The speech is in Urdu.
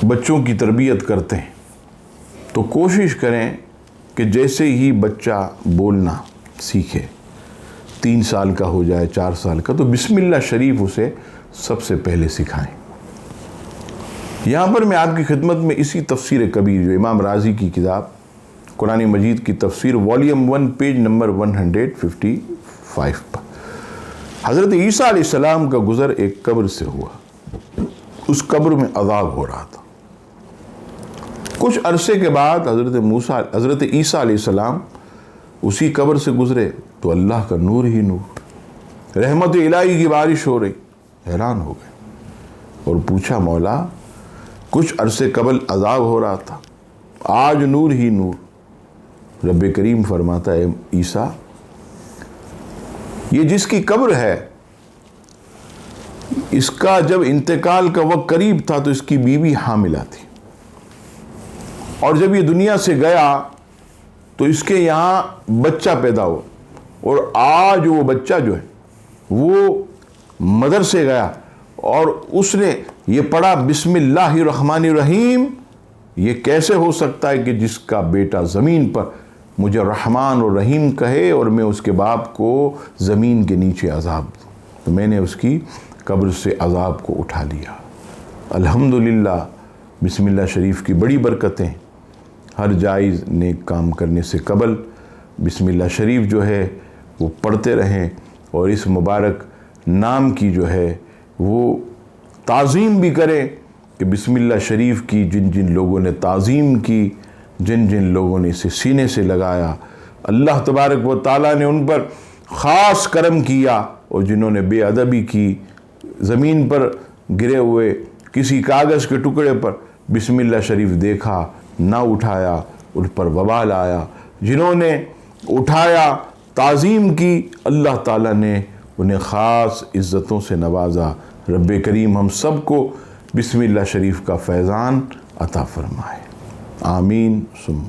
بچوں کی تربیت کرتے ہیں تو کوشش کریں کہ جیسے ہی بچہ بولنا سیکھے، 3 سال کا ہو جائے، 4 سال کا، تو بسم اللہ شریف اسے سب سے پہلے سکھائیں۔ یہاں پر میں آپ کی خدمت میں اسی تفسیر کبیر، جو امام رازی کی کتاب قرآن مجید کی تفسیر، والیوم 1 پیج نمبر 155 پر، حضرت عیسیٰ علیہ السلام کا گزر ایک قبر سے ہوا۔ اس قبر میں عذاب ہو رہا تھا۔ کچھ عرصے کے بعد حضرت عیسیٰ علیہ السلام اسی قبر سے گزرے تو اللہ کا نور ہی نور، رحمت الہی کی بارش ہو رہی۔ حیران ہو گئے اور پوچھا، مولا کچھ عرصے قبل عذاب ہو رہا تھا، آج نور ہی نور۔ رب کریم فرماتا ہے، عیسیٰ یہ جس کی قبر ہے، اس کا جب انتقال کا وقت قریب تھا تو اس کی بیوی حاملہ تھی، اور جب یہ دنیا سے گیا تو اس کے یہاں بچہ پیدا ہوا، اور آج وہ بچہ جو ہے وہ مدر سے گیا اور اس نے یہ پڑھا بسم اللہ الرحمن الرحیم۔ یہ کیسے ہو سکتا ہے کہ جس کا بیٹا زمین پر مجھے رحمان اور رحیم کہے اور میں اس کے باپ کو زمین کے نیچے عذاب دوں؟ تو میں نے اس کی قبر سے عذاب کو اٹھا لیا۔ الحمدللہ، بسم اللہ شریف کی بڑی برکتیں۔ ہر جائز نیک کام کرنے سے قبل بسم اللہ شریف جو ہے وہ پڑھتے رہیں، اور اس مبارک نام کی جو ہے وہ تعظیم بھی کریں کہ بسم اللہ شریف کی جن جن لوگوں نے تعظیم کی، جن جن لوگوں نے اسے سینے سے لگایا، اللہ تبارک و تعالیٰ نے ان پر خاص کرم کیا، اور جنہوں نے بے ادبی کی، زمین پر گرے ہوئے کسی کاغذ کے ٹکڑے پر بسم اللہ شریف دیکھا، نہ اٹھایا، ان پر وبال آیا۔ جنہوں نے اٹھایا، تعظیم کی، اللہ تعالیٰ نے انہیں خاص عزتوں سے نوازا۔ رب کریم ہم سب کو بسم اللہ شریف کا فیضان عطا فرمائے، آمین ثم